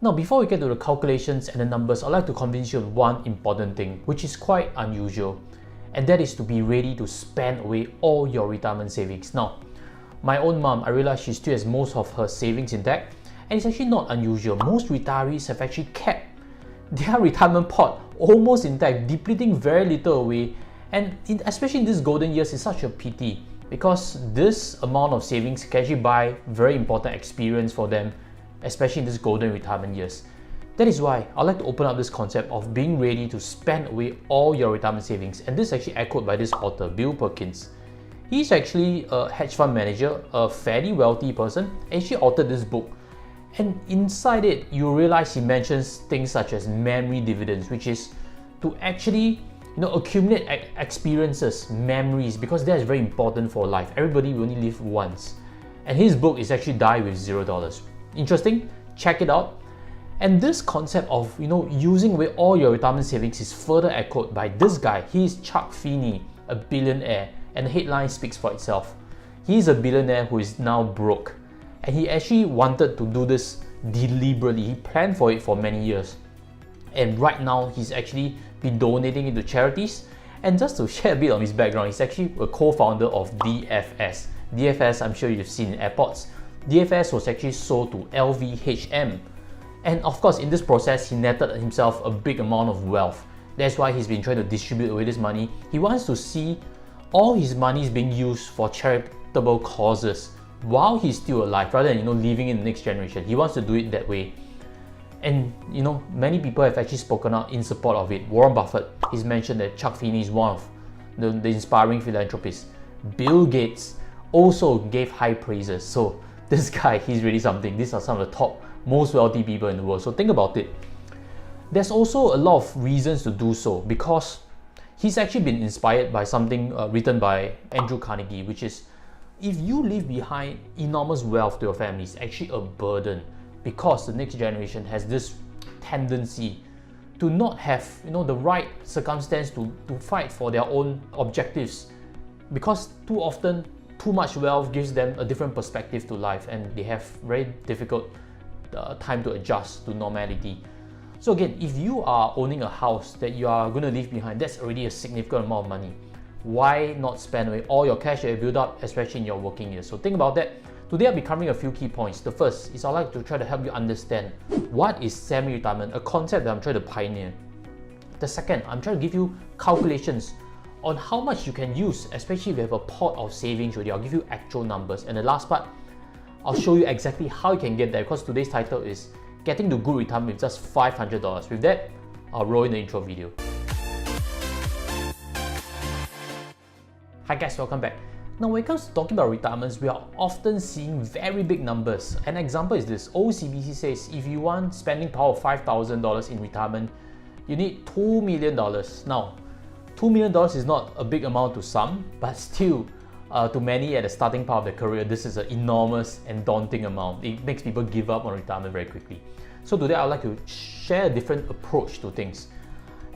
Now, before we get to the calculations and the numbers, I'd like to convince you of one important thing, which is quite unusual, and that is to be ready to spend away all your retirement savings. Now, my own mom, I realize she still has most of her savings intact, and it's actually not unusual. Most retirees have actually kept their retirement pot almost intact, depleting very little away, and especially in these golden years, it's such a pity because this amount of savings can actually buy very important experience for them, especially in these golden retirement years. That is why I'd like to open up this concept of being ready to spend away all your retirement savings, and this is actually echoed by this author, Bill Perkins. He's actually a hedge fund manager, a fairly wealthy person, and he authored this book. And inside it, you realize he mentions things such as memory dividends, which is to actually accumulate experiences, memories, because that is very important for life. Everybody will only live once. And his book is actually Die with $0. Interesting? Check it out. And this concept of using away all your retirement savings is further echoed by this guy. He's Chuck Feeney, a billionaire, and the headline speaks for itself. He's a billionaire who is now broke, and he actually wanted to do this deliberately. He planned for it for many years, and right now he's actually been donating it to charities. And just to share a bit on his background, he's actually a co-founder of DFS. DFS, I'm sure you've seen in airports. DFS was actually sold to LVHM, and of course in this process he netted himself a big amount of wealth. That's why he's been trying to distribute away this money. He wants to see all his money is being used for charitable causes while he's still alive, rather than leaving in the next generation. He wants to do it that way. And many people have actually spoken out in support of it. Warren Buffett, he's mentioned that Chuck Feeney is one of the inspiring philanthropists. Bill Gates also gave high praises. So this guy, he's really something. These are some of the top, most wealthy people in the world. So think about it. There's also a lot of reasons to do so, because he's actually been inspired by something written by Andrew Carnegie, which is, if you leave behind enormous wealth to your family, it's actually a burden, because the next generation has this tendency to not have the right circumstance to fight for their own objectives, because too often too much wealth gives them a different perspective to life, and they have very difficult time to adjust to normality. So again, if you are owning a house that you are going to leave behind, that's already a significant amount of money. Why not spend away all your cash that you build up, especially in your working years? So think about that. Today I'll be covering a few key points. The first is I'd like to try to help you understand what is semi-retirement, a concept that I'm trying to pioneer. The second, I'm trying to give you calculations on how much you can use, especially if you have a pot of savings already. I'll give you actual numbers. And the last part, I'll show you exactly how you can get there, because today's title is Getting to Good Retirement with Just $500. With that, I'll roll in the intro video. Hi guys, welcome back. Now when it comes to talking about retirements, we are often seeing very big numbers. An example is this. OCBC says if you want spending power of $5,000 in retirement, you need $2 million. Now, $2 million is not a big amount to some, but still, to many at the starting part of their career, this is an enormous and daunting amount. It makes people give up on retirement very quickly. So today I'd like to share a different approach to things.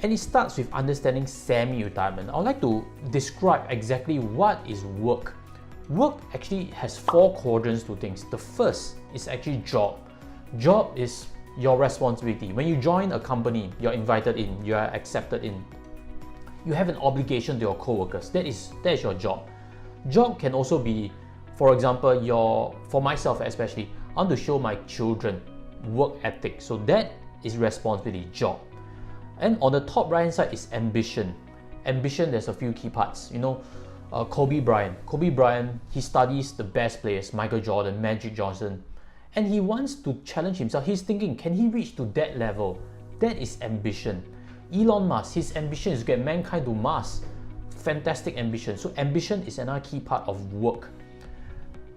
And it starts with understanding semi-retirement. I'd like to describe exactly what is work. Work actually has 4 quadrants to things. The first is actually job. Job is your responsibility. When you join a company, you're invited in, you are accepted in. You have an obligation to your co-workers. That is your job. Job can also be, for example, for myself especially, I want to show my children work ethic. So that is responsibility, job. And on the top right hand side is ambition. Ambition, there's a few key parts. Kobe Bryant, he studies the best players, Michael Jordan, Magic Johnson, and he wants to challenge himself. He's thinking, can he reach to that level? That is ambition. Elon Musk, his ambition is to get mankind to Mars. Fantastic ambition. So ambition is another key part of work.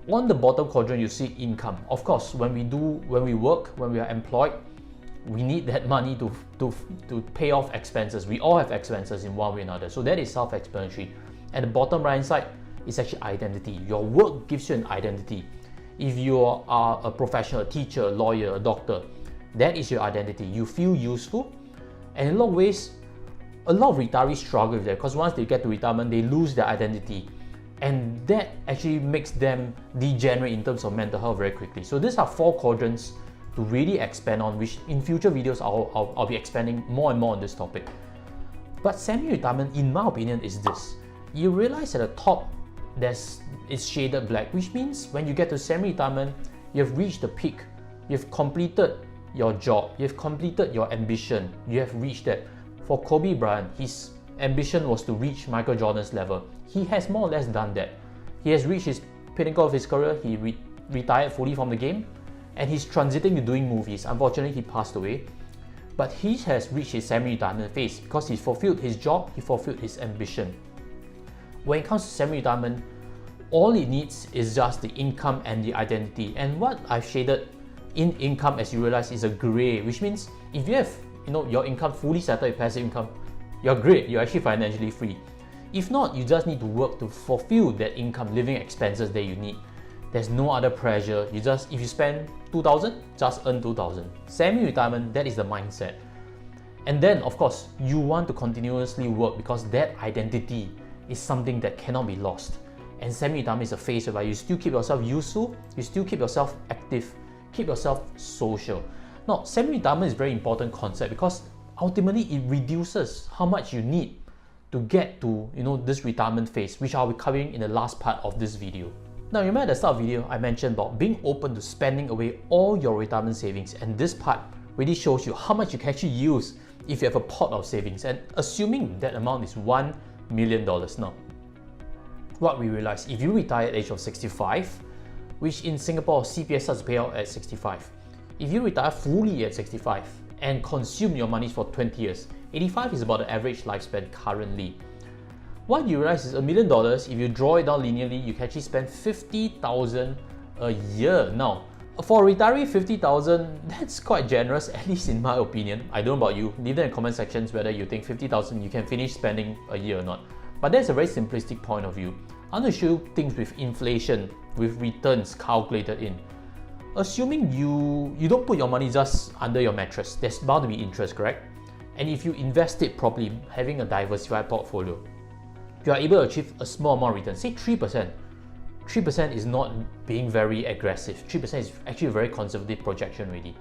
On the bottom quadrant, you see income. Of course, when we work, when we are employed, we need that money to pay off expenses. We all have expenses in one way or another. So that is self-explanatory. And the bottom right hand side is actually identity. Your work gives you an identity. If you are a professional, a teacher, a lawyer, a doctor, that is your identity. You feel useful. And in a lot of ways, a lot of retirees struggle with that, because once they get to retirement, they lose their identity. And that actually makes them degenerate in terms of mental health very quickly. So these are 4 quadrants to really expand on, which in future videos I'll be expanding more and more on this topic. But semi-retirement, in my opinion, is this. You realize at the top it's shaded black, which means when you get to semi-retirement, you've reached the peak, you've completed your job, you've completed your ambition, you have reached that. For Kobe Bryant, his ambition was to reach Michael Jordan's level. He has more or less done that. He has reached his pinnacle of his career, he retired fully from the game, and he's transiting to doing movies. Unfortunately, he passed away. But he has reached his semi-retirement phase because he fulfilled his job, he fulfilled his ambition. When it comes to semi-retirement, all it needs is just the income and the identity. And what I've shaded in income, as you realize, is a gray, which means if you have your income fully settled with passive income, you're great, you're actually financially free. If not, you just need to work to fulfill that income, living expenses that you need. There's no other pressure. If you spend 2,000, just earn 2,000. Semi-retirement, that is the mindset. And then, of course, you want to continuously work because that identity is something that cannot be lost. And semi-retirement is a phase where you still keep yourself useful, you still keep yourself active, keep yourself social. Now, semi-retirement is a very important concept because ultimately it reduces how much you need to get to this retirement phase, which I'll be covering in the last part of this video. Now, remember at the start of the video, I mentioned about being open to spending away all your retirement savings, and this part really shows you how much you can actually use if you have a pot of savings, and assuming that amount is $1 million. Now, what we realize, if you retire at the age of 65, which in Singapore, CPF starts to pay out at 65. If you retire fully at 65 and consume your money for 20 years, 85 is about the average lifespan currently. What you realize is $1 million, if you draw it down linearly, you can actually spend $50,000 a year. Now, for a retiree, $50,000, that's quite generous, at least in my opinion. I don't know about you. Leave it in the comment sections whether you think $50,000 you can finish spending a year or not. But that's a very simplistic point of view. I'm going to show you things with inflation, with returns calculated in. Assuming you don't put your money just under your mattress, there's bound to be interest, correct? And if you invest it properly, having a diversified portfolio, you are able to achieve a small amount of return, say 3%. 3% is not being very aggressive. 3% is actually a very conservative projection already.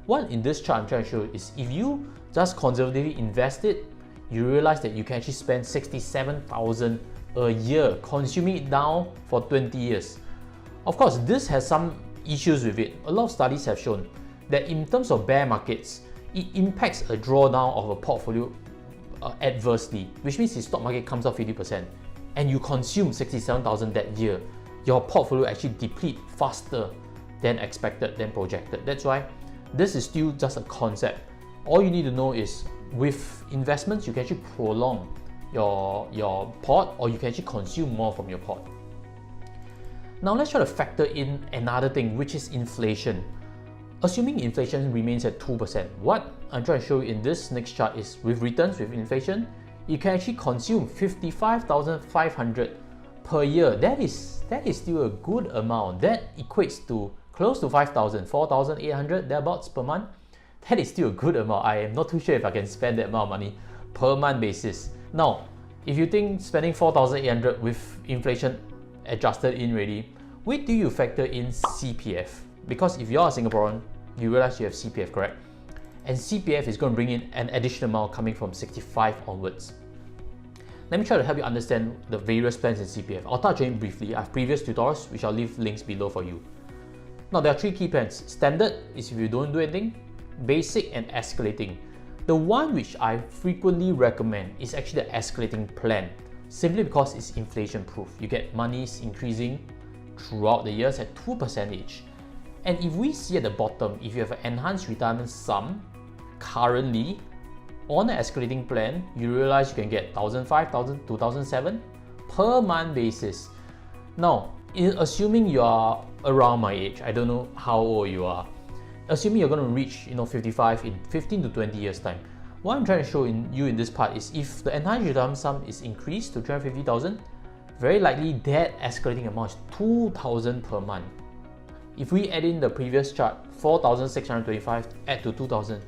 What in this chart I'm trying to show is if you just conservatively invest it, you realize that you can actually spend $67,000 a year, consuming it down for 20 years. Of course, this has some issues with it. A lot of studies have shown that in terms of bear markets, it impacts a drawdown of a portfolio adversely, which means the stock market comes up 50% and you consume $67,000 that year, your portfolio actually deplete faster than expected, than projected. That's why this is still just a concept. All you need to know is with investments, you can actually prolong your pot, or you can actually consume more from your pot. Now let's try to factor in another thing, which is inflation. Assuming inflation remains at 2%, what I'm trying to show you in this next chart is with returns, with inflation, you can actually consume $55,500 per year. That is still a good amount. That equates to close to $5,000, $4,800 thereabouts per month. That is still a good amount. I am not too sure if I can spend that amount of money per month basis. Now, if you think spending $4,800 with inflation adjusted in already, wait till you factor in CPF. Because if you're a Singaporean, you realize you have CPF, correct? And CPF is going to bring in an additional amount coming from 65 onwards. Let me try to help you understand the various plans in CPF. I'll touch on it briefly. I have previous tutorials, which I'll leave links below for you. Now, there are three key plans. Standard is if you don't do anything, basic and escalating. The one which I frequently recommend is actually the escalating plan, simply because it's inflation proof. You get monies increasing throughout the years at 2% each. And if we see at the bottom, if you have an enhanced retirement sum currently on an escalating plan, you realize you can get $1,500, $2,000, $2,700 per month basis. Now, assuming you are around my age, I don't know how old you are, assuming you're going to reach 55 in 15 to 20 years time, what I'm trying to show you in this part is if the enhanced retirement sum is increased to $350,000, very likely that escalating amount is $2,000 per month. If we add in the previous chart, 4,625 add to 2,000,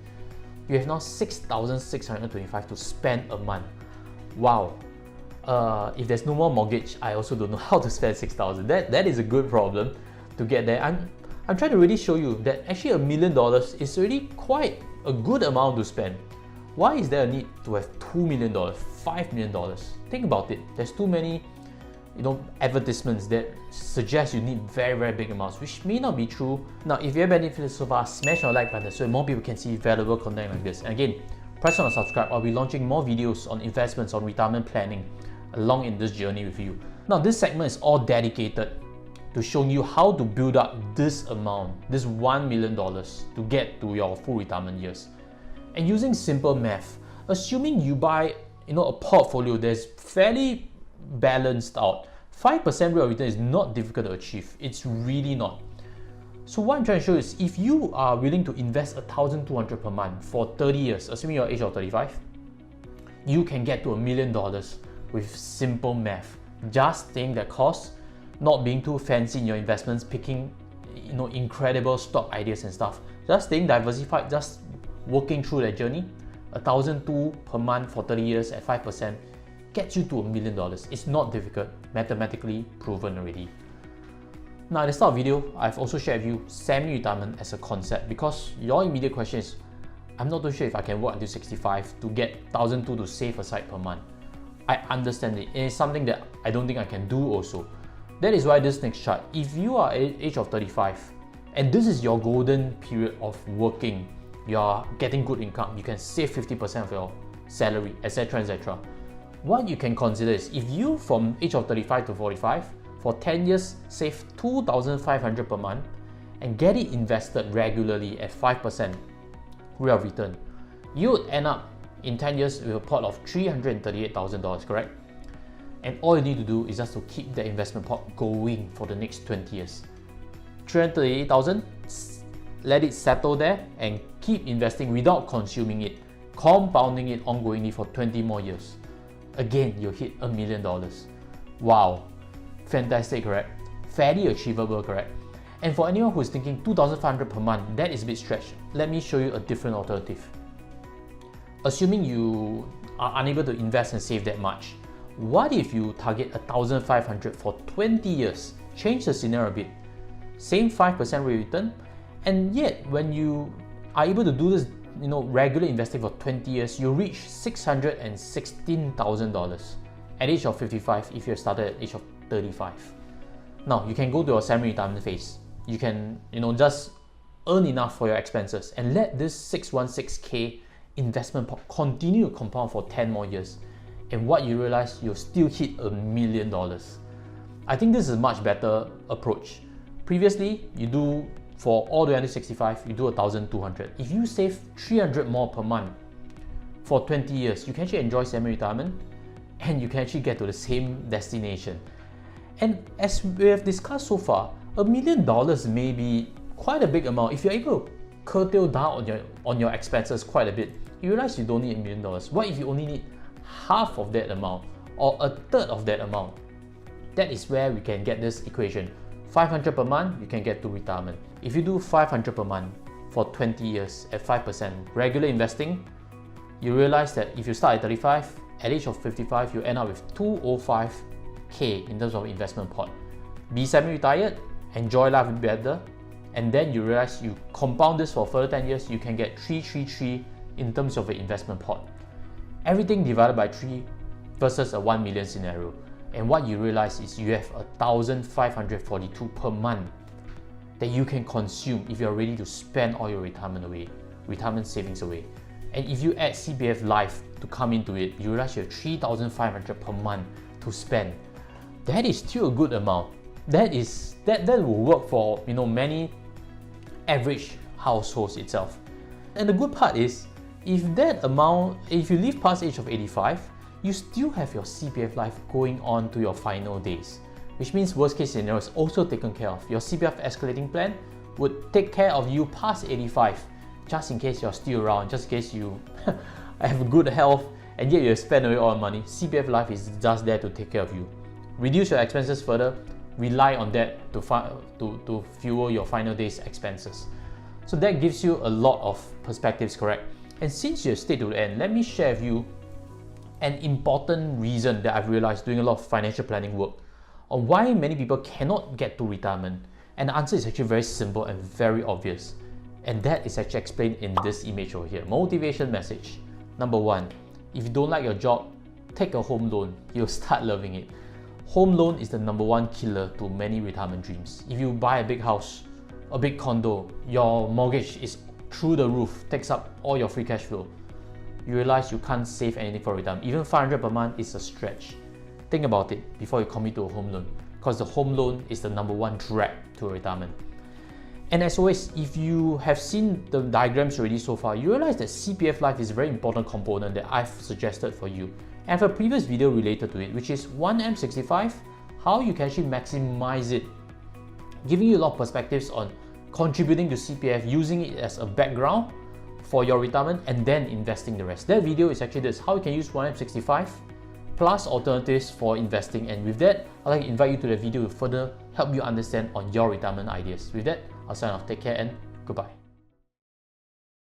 you have now 6,625 to spend a month. Wow. If there's no more mortgage, I also don't know how to spend 6,000. That is a good problem to get there. I'm I'm trying to really show you that actually $1 million is really quite a good amount to spend. Why is there a need to have $2 million, $5 million? Think about it. There's too many advertisements that suggest you need very, very big amounts, which may not be true. Now, if you have benefited so far, smash on the like button so more people can see valuable content like this. And again, press on the subscribe. I'll be launching more videos on investments, on retirement planning along in this journey with you. Now, this segment is all dedicated to showing you how to build up this amount, this $1 million to get to your full retirement years. And using simple math, assuming you buy a portfolio that's fairly balanced out, 5% rate of return is not difficult to achieve. It's really not. So what I'm trying to show is, if you are willing to invest $1,200 per month for 30 years, assuming you're age of 35, you can get to $1 million with simple math. Just staying that course, not being too fancy in your investments, picking incredible stock ideas and stuff. Just staying diversified, just working through that journey. $1,200 per month for 30 years at 5% gets you to $1 million. It's not difficult, mathematically proven already. Now, at the start of the video, I've also shared with you semi-retirement as a concept, because your immediate question is, I'm not too sure if I can work until 65 to get $1,200 to save aside per month. I understand it. It's something that I don't think I can do also. That is why this next chart, if you are at age of 35 and this is your golden period of working, you're getting good income, you can save 50% of your salary, etc, etc. What you can consider is, if you from age of 35 to 45 for 10 years save $2,500 per month and get it invested regularly at 5% rate of return, you would end up in 10 years with a pot of $338,000, correct? And all you need to do is just to keep the investment pot going for the next 20 years. $338,000, let it settle there and keep investing without consuming it, compounding it ongoingly for 20 more years. Again, you'll hit $1 million. Wow, fantastic, correct? Fairly achievable, correct? And for anyone who's thinking $2,500 per month, that is a bit stretched. Let me show you a different alternative. Assuming you are unable to invest and save that much, what if you target $1,500 for 20 years? Change the scenario a bit. Same 5% rate return, and yet when you are able to do this, regular investing for 20 years, you reach $616,000 at age of 55 if you started at age of 35. Now, you can go to your semi-retirement phase. You can, just earn enough for your expenses and let this 616K investment pot continue to compound for 10 more years. And what you realize, you'll still hit $1 million. I think this is a much better approach. Previously, you do for all the way until 65, you do $1,200. If you save $300 more per month for 20 years, you can actually enjoy semi-retirement and you can actually get to the same destination. And as we have discussed so far, $1 million may be quite a big amount. If you're able to curtail down on your expenses quite a bit, you realize you don't need $1 million. What if you only need half of that amount or a third of that amount? That is where we can get this equation. $500 per month, you can get to retirement. If you do $500 per month for 20 years at 5% regular investing, you realize that if you start at 35, at age of 55, you end up with $205K in terms of investment pot. Be semi-retired, enjoy life better, and then you realize you compound this for further 10 years, you can get 333 in terms of the investment pot. Everything divided by 3 versus a 1 million scenario. And what you realize is you have $1,542 per month that you can consume if you're ready to spend all your retirement savings away. And if you add CPF Life to come into it, you realize you have $3,500 per month to spend. That is still a good amount. That will work for many average households itself. And the good part is, if you live past the age of 85, you still have your CPF Life going on to your final days, which means worst case scenario is also taken care of. Your CPF escalating plan would take care of you past 85, just in case you're still around, just in case you have good health and yet you have spent away all the money. CPF Life is just there to take care of you. Reduce your expenses further, rely on that to fuel your final days expenses. So that gives you a lot of perspectives, correct? And since you have stayed to the end, let me share with you an important reason that I've realized doing a lot of financial planning work on why many people cannot get to retirement. And the answer is actually very simple and very obvious. And that is actually explained in this image over here. Motivation message. Number one, if you don't like your job, take a home loan. You'll start loving it. Home loan is the number one killer to many retirement dreams. If you buy a big house, a big condo, your mortgage is through the roof, takes up all your free cash flow, you realize you can't save anything for retirement. Even 500 per month is a stretch. Think about it before you commit to a home loan, because the home loan is the number one drag to retirement. And as always, if you have seen the diagrams already so far, you realize that CPF Life is a very important component that I've suggested for you. I have a previous video related to it, which is 1M65, how you can actually maximize it, giving you a lot of perspectives on contributing to CPF, using it as a background for your retirement, and then investing the rest. That video is actually this, how you can use 1M65 plus alternatives for investing. And with that, I'd like to invite you to the video to further help you understand on your retirement ideas. With that, I'll sign off. Take care and goodbye.